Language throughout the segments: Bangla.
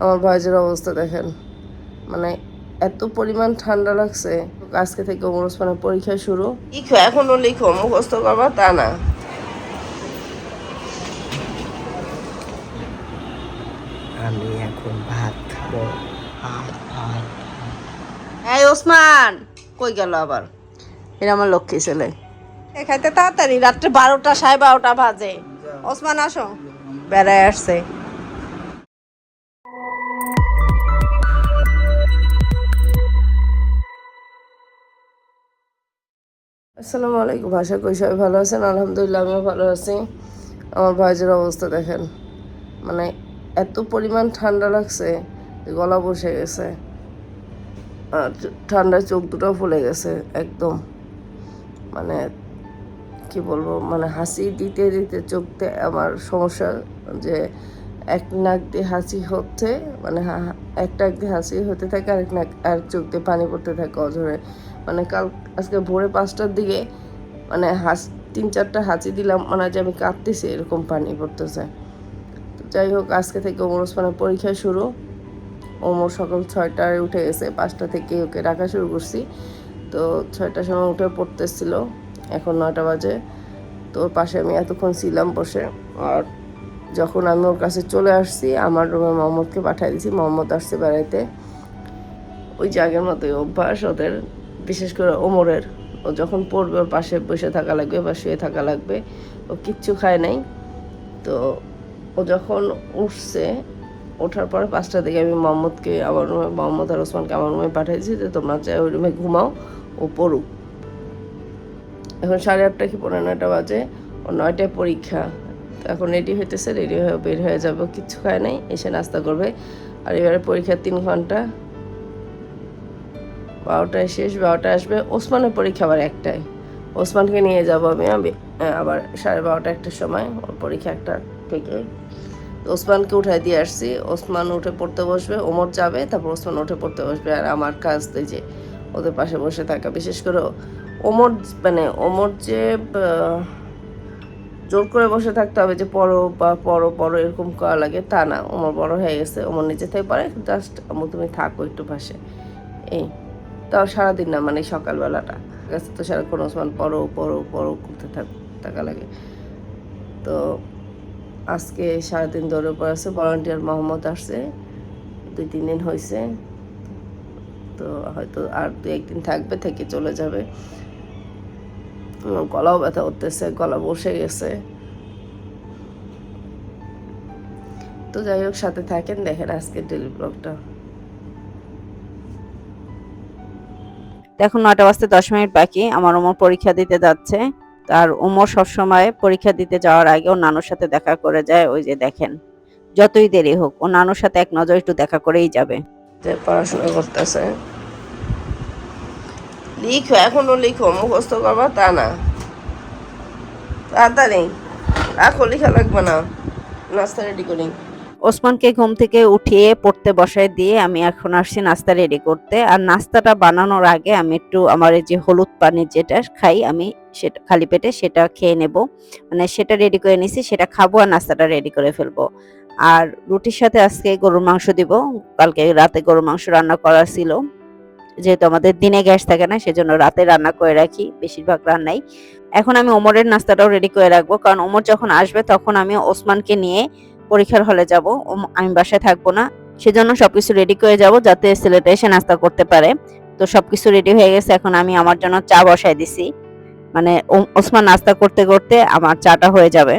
আমার ভাইজের অবস্থা দেখেন, মানে এত পরিমাণ ঠান্ডা লাগছে। আজকে থেকে ওমর ওসমানের পরীক্ষা শুরু। লিখো, এখনো লিখো, মুখস্থ করবা তা না। আমি এখন ভাত খাবো। ভাত ভাত। এই ওসমান কই গেল আবার? এটা আমার লক্ষ্মী ছেলে, খাইতে তাড়াতাড়ি, রাত্রে 12টা 12:30 বাজে। ওসমান আসো, বেড়ায় আসছে। আসসালামু আলাইকুম, আশা করি সবাই ভালো আছেন। আলহামদুলিল্লাহ আমিও ভালো আছি। আমার ভাইজের অবস্থা দেখেন, মানে এত পরিমাণ ঠান্ডা লাগছে, গলা বসে গেছে, আর ঠান্ডায় চোখ দুটো ফুলে গেছে একদম। মানে কি বলবো, মানে হাসি দিতে দিতে চোখতে আমার সমস্যা যে এক নাক দিয়ে হাসি হচ্ছে, মানে এক নাক দিয়ে হাসি হতে থাকে, আরেক নাক আর চোখ দিয়ে পানি পড়তে থাকে অঝরে। মানে আজকে ভোরে 5টার দিকে মানে 3-4টা হাঁচি দিলাম, মানে যে আমি কাঁদতেছি এরকম পানি পড়তেছে। তো যাই হোক, আজকে থেকে ওমর ওসমানের পরীক্ষা শুরু। ওমর সকাল 6টায় উঠে গেছে, 5টা থেকে ওকে ডাকা শুরু করছি। তো 6টার সময় উঠে পড়তেছিল, এখন 9টা বাজে। তো ওর পাশে আমি এতক্ষণ ছিলাম বসে। আর যখন আমি ওর কাছে চলে আসছি, আমার রুমে মোহাম্মদকে পাঠিয়ে দিয়েছি। মোহাম্মদ আসছে বেড়াইতে। ওই জায়গার মতোই অভ্যাস ওদের, বিশেষ করে ওমরের। ও যখন পড়বে ওর পাশে বসে থাকা লাগবে বা শুয়ে থাকা লাগবে। ও কিচ্ছু খায় নাই। তো ও যখন উঠছে, ওঠার পরে 5টা দিকে আমি মোহাম্মদকে আমার রুমে, মোহাম্মদ আর ওসমানকে আমার রুমে পাঠিয়েছি যে তোমরা চাই ওই রুমে ঘুমাও, ও পড়ুক। এখন 8:30 কি 9:30 বাজে, ও 9টায় পরীক্ষা। তো এখন রেডি হইতেছে, রেডি হয়ে বের হয়ে যাবো, কিচ্ছু খায় নাই, এসে নাস্তা করবে। আর এবারে পরীক্ষা 3 ঘন্টা, 12টায় শেষ, 12টায় আসবে। ওসমানের পরীক্ষা আবার 1টায়। ওসমানকে নিয়ে যাবো আমি আবার 12:30 1টার সময়, ওর পরীক্ষা 1টা থেকে। তো ওসমানকে উঠাই দিয়ে আসছি, ওসমান উঠে পড়তে বসবে, ওমর যাবে, তারপর ওসমান উঠে পড়তে বসবে। আর আমার কাজ তো যে ওদের পাশে বসে থাকা, বিশেষ করে ওমর, মানে ওমর যে জোর করে বসে থাকতে হবে যে পড়ো বা পড়ো পড়ো এরকম করা লাগে তা না। ওমর বড় হয়ে গেছে, ওমর নিজে থেকে পড়ে, জাস্ট তুমি থাকো একটু পাশে, এই। তাও সারাদিন না, মানে সকালবেলাটা কাছে তো সারাক্ষণ ওসমান পড়ো পড়ো পড়ো করতে থাকা লাগে। তো আজকে সারাদিন দৌড়ে পড়েছে। ভলান্টিয়ার মোহাম্মদ আসছে, 2-3 দিন হয়েছে। তো হয়তো আর 2-1 দিন থাকবে, থেকে চলে যাবে। গলাও ব্যথা করতেছে, গলা বসে গেছে। তো যাই হোক, সাথে থাকেন, দেখেন আজকের ডেলি ব্লগটা। এখন 9টা বাজতে 10 মিনিট বাকি, আমার ওমর পরীক্ষা দিতে যাচ্ছে। আর ওমর সবসময় পরীক্ষা দিতে যাওয়ার আগে ওর নানুর সাথে দেখা করে যায়। ওই যে দেখেন, যতই দেরি হোক ও নানুর সাথে এক নজর একটু দেখা করেই যাবে। যে পড়াশোনা করতেছে, লিখো, এখনো লিখো, মুখস্থ করবা তা না। তাড়াতাড়ি রাখো, লেখা লাগবে না, নাস্তা রেডি করি। ওসমানকে ঘুম থেকে উঠিয়ে পড়তে বসায় দিয়ে আমি এখন আসছি নাস্তা রেডি করতে। আর নাস্তাটা বানানোর আগে আমি একটু আমার এই যে হলুদ পানি যেটা খাই আমি, সেটা খালি পেটে সেটা খেয়ে নেব। মানে সেটা রেডি করে নিছি, সেটা খাবো আর নাস্তাটা রেডি করে ফেলবো। আর রুটির সাথে আজকে গরুর মাংস দিব। কালকে রাতে গরুর মাংস রান্না করা ছিল, যেহেতু আমাদের দিনে গ্যাস থাকে না সেজন্য রাতে রান্না করে রাখি বেশিরভাগ রান্নাই। এখন আমি ওমরের নাস্তাটাও রেডি করে রাখবো, কারণ ওমর যখন আসবে তখন আমি ওসমানকে নিয়ে পরীক্ষার হলে যাব, আমি বাসায় থাকবো না। সেজন্য সবকিছু রেডি করে যাব যাতে ছেলেটা এসে নাস্তা করতে পারে। তো সবকিছু রেডি হয়ে গেছে, এখন আমি আমার জন্য চা বসাই দিছি। মানে ওসমান নাস্তা করতে করতে আমার চাটা হয়ে যাবে।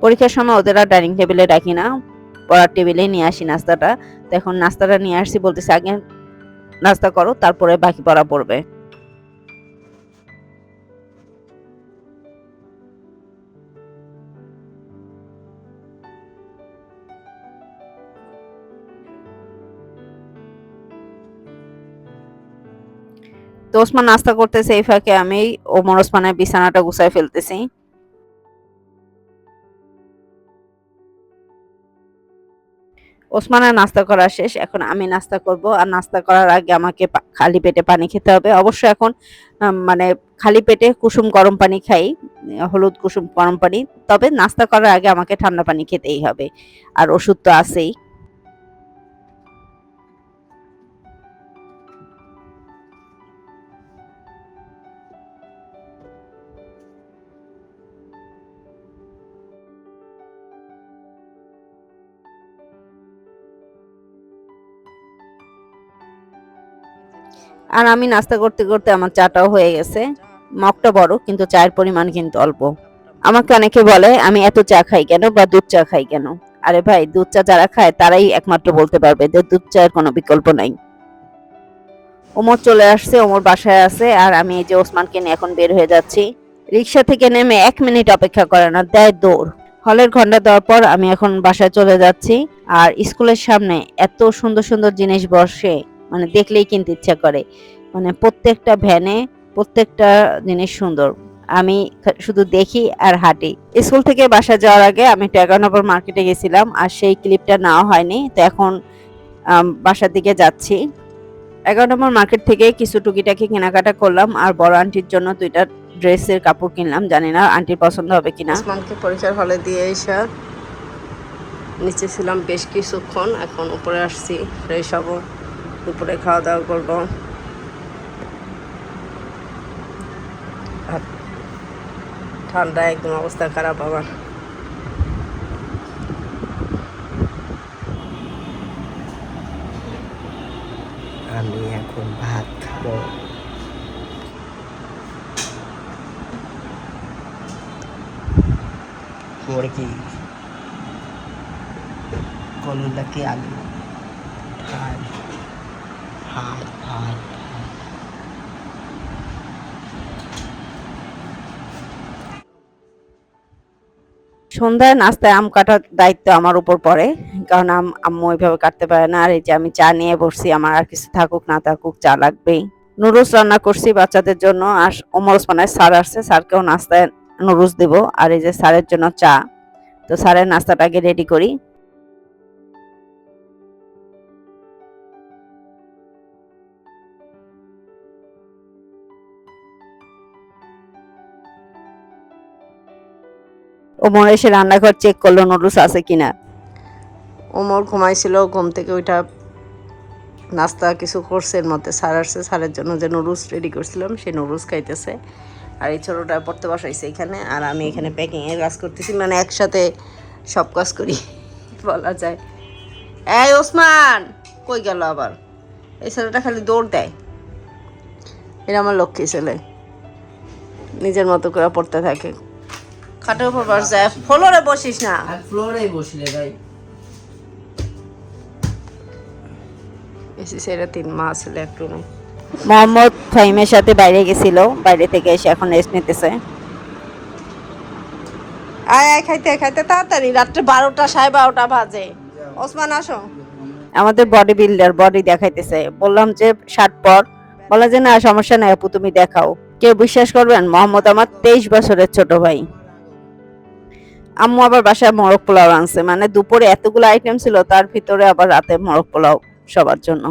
পরীক্ষার সময় ওদের আর ডাইনিং টেবিলে রাখি না, পড়ার টেবিলে নিয়ে আসি নাস্তাটা। তো এখন নাস্তাটা নিয়ে আসছি, বলতেছি আগে নাস্তা করো তারপরে বাকি পড়া পড়বে। তো ওসমান নাস্তা করতেছে, এই ফাঁকে আমি ওমর ওসমানের বিছানাটা গুছাই ফেলতেছি। ওসমানের নাস্তা করা শেষ, এখন আমি নাস্তা করব। আর নাস্তা করার আগে আমাকে খালি পেটে পানি খেতে হবে। অবশ্য এখন মানে খালি পেটে কুসুম গরম পানি খাই, হলুদ কুসুম গরম পানি। তবে নাস্তা করার আগে আমাকে ঠান্ডা পানি খেতেই হবে, আর ওষুধ তো আছেই। আর আমি নাস্তা করতে করতে আমার চাটাও হয়ে গেছে। মগটা বড়, কিন্তু চায়ের পরিমাণ কিন্তু অল্প। আমাকে অনেকে বলে আমি এত চা খাই কেন বা দুধ চা খাই কেন। আরে ভাই, দুধ চা যারা খায় তারাই একমাত্র বলতে পারবে যে দুধ চায়ের কোনো বিকল্প নাই। ওমর চলে আসছে, ওমর বাসায় আছে, আর আমি এই যে ওসমানকে নিয়ে এখন বের হয়ে যাচ্ছি। রিক্সা থেকে নেমে 1 মিনিট অপেক্ষা করে না, দেয় দৌড়। হলের ঘন্টা দেওয়ার পর আমি এখন বাসায় চলে যাচ্ছি। আর স্কুলের সামনে এত সুন্দর সুন্দর জিনিস বসে, মানে দেখলেই কিনতে ইচ্ছা করে। মানে প্রত্যেকটা ভ্যানে প্রত্যেকটা জিনিস সুন্দর। আমি শুধু দেখি আর হাঁটি। স্কুল থেকে বাসা যাওয়ার আগে আমি 11 নম্বর মার্কেটে গেছিলাম, আর সেই ক্লিপটা নেওয়া হয়নি, তো এখন বাসার দিকে যাচ্ছি। 11 নম্বর মার্কেট থেকে কিছু টুকিটাকি কেনাকাটা করলাম, আর বড় আন্টির জন্য 2টা ড্রেসের কাপড় কিনলাম। জানি না আন্টির পছন্দ হবে কিনা। ওসমানকে পরীক্ষার হলে দিয়ে এসে নিচে ছিলাম বেশ কিছুক্ষণ, এখন উপরে আসছি, ফ্রেশ হব, দুপুরে খাওয়া দাওয়া করবো। আর ঠান্ডা একদম অবস্থা খারাপ আমার। আমি এখন ভাত খাবো। মুরগি, কলুদাকে আলু, আর ভাত ভাত। সন্ধ্যায় নাস্তায় আম কাটার দায়িত্ব আমার উপর পড়ে, কারণ আম্মু ওইভাবে কাটতে পারে না। আর এই যে আমি চা নিয়ে বসছি, আমার আর কিছু থাকুক না থাকুক চা লাগবেই। নুডলস রান্না করছি বাচ্চাদের জন্য, আর ওমর ওসমানের স্যার আসছে, স্যারকেও নাস্তায় নুডলস দেবো। আর এই যে স্যারের জন্য চা। তো স্যারের নাস্তাটা আগে রেডি করি। ওমর এসে রান্নাঘর চেক করলো নুডলস আছে কিনা। ওমর ঘুমাইছিল, ঘুম থেকে ওইটা নাস্তা কিছু করছে, এর মধ্যে স্যার আসছে, স্যারের জন্য যে নুডলস রেডি করছিলাম সেই নুডলস খাইতেছে। আর এই ছোটোটা পড়তে বসাইছে এখানে, আর আমি এখানে প্যাকিংয়ের কাজ করতেছি, মানে একসাথে সব কাজ করি বলা যায়। এই ওসমান কই গেল আবার? এই ছেলেটা খালি দৌড় দেয়। এটা আমার লক্ষ্মী ছেলে, নিজের মতো করে পড়তে থাকে। খাটের উপর বস যায়, ফ্লোরে বসিস না। আর ফ্লোরে বসলে ভাই। বেশি সেটা 3 মাস ছেলে একটু নেই। মোহাম্মদ ফাহিমের সাথে বাইরে গেছিল, বাইরে থেকে এসে এখন রেস্ট নিতেছে। আয় আয় খাইতে খাইতে তাড়াতাড়ি, রাত্রে 12টা 12:30 বাজে। ওসমান আসো। আমাদের বডি বিল্ডার বডি দেখাইতেছে, বললাম যে শার্ট পর, বলা যে না সমস্যা নাই আপু তুমি দেখাও। কেউ বিশ্বাস করবেন, মোহাম্মদ আমার 23 বছরের ছোট ভাই। আম্মু আবার বাসায় মোরগ পোলাও আনছে, মানে দুপুরে এতগুলো আইটেম ছিল, তার ভিতরে আবার রাতে মোরগ পোলাও সবার জন্য।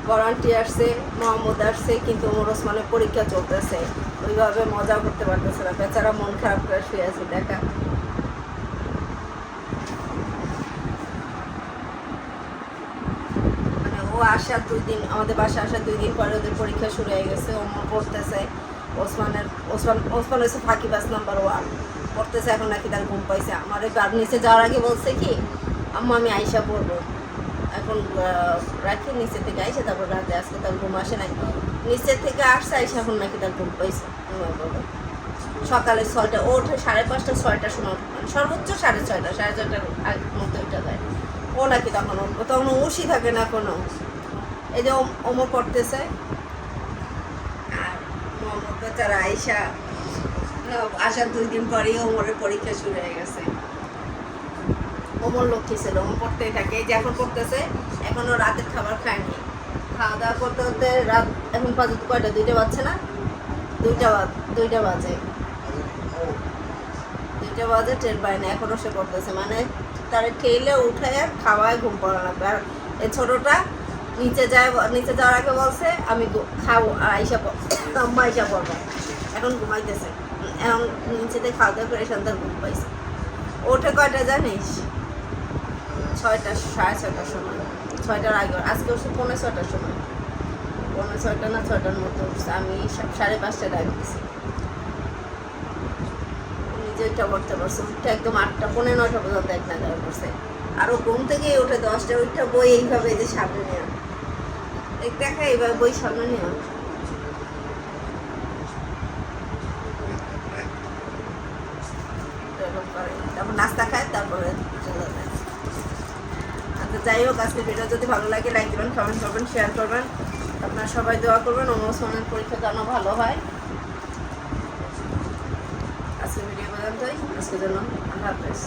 বড় আন্টি আসছে, মোহাম্মদ আসছে, কিন্তু ওমর ওসমানের পরীক্ষা চলতেছে, ওইভাবে মজা করতে পারতেছে না, বেচারা মন খারাপ করে শুয়ে আছে। দেখা মানে ও আসার 2 দিন, আমাদের বাসায় আসার 2 দিন পরে ওদের পরীক্ষা শুরু হয়ে গেছে। ওমর পড়তেছে, ওসমান হচ্ছে ফাঁকিবাজ নাম্বার 1, পড়তেছে। এখন নাকি তার ঘুম পাইছে। আমার নিচে যাওয়ার আগে বলছে কি আম্মু আমি আইসা পড়বো, এখন রাখি নিচে থেকে আইসে, তারপর রাতে আজকে তার ঘুম আসে নাই, নিচের থেকে আসছে আইসা এখন নাকি তার ঘুম পাইছে। সকালে 6টা ওঠে, 5:30 6টার সময়, মানে সর্বোচ্চ 6:30 6:30 মধ্যে ওইটা যায়। ও নাকি তখন উশি থাকে না কোনো। এই যে ওমর পড়তেছে, আর মোহাম্মদ বেচারা আইসা আসার 2 দিন পরেই ওমরের পরীক্ষা শুরু হয়ে গেছে। ওমর লক্ষ্মী ছিল, ওমর পড়তেই থাকে। এই যে এখন পড়তেছে, এখনো রাতের খাবার খায়নি। খাওয়া দাওয়া করতে করতে রাত এখন বাজে কয়টা? 2টা বাজছে না? 2টা বাজে টের পায় না, এখনো সে পড়তেছে। মানে তারে ঠেলে উঠে খাওয়ায় ঘুম পড়া লাগবে। আর এই ছোটটা নিচে যাওয়ার আগে বলছে আমি খাবো আর আম্মা আইসা পড়বো। এখন ঘুমাইতেছে, এখন নিচেতে খাওয়া দাওয়া করে সন্ধ্যার ঘুম পাইছে। ওঠে কয়টা জানিস? 6টা, 6:30টার সময়, 6টার আগে। আজকে উঠছে 6:45টার সময়, 6:45 না 6টার মতো উঠছে। আমি 5:30টায় ডাক দিছি। নিজে ওইটা করতে পারছে, উঠতে একদম 8টা, 9:45 পর্যন্ত এক নাগারে করছে। আরো ঘুম থেকে উঠে 10টা ওইটা বই এইভাবে যে সামনে নেওয়া, দেখা এইভাবে বই সামনে নেওয়া। তারপর নাস্তা খায়, তারপরে চলে যায়। আচ্ছা, যাই হোক, আজকে ভিডিও যদি ভালো লাগে লাইক দেবেন, কমেন্ট করবেন, শেয়ার করবেন। আপনারা সবাই দোয়া করবেন ওসমানের পরীক্ষা যেন ভালো হয়। আজকে ভিডিও পর্যন্তই, আজকের জন্য আল্লাহ হাফেজ।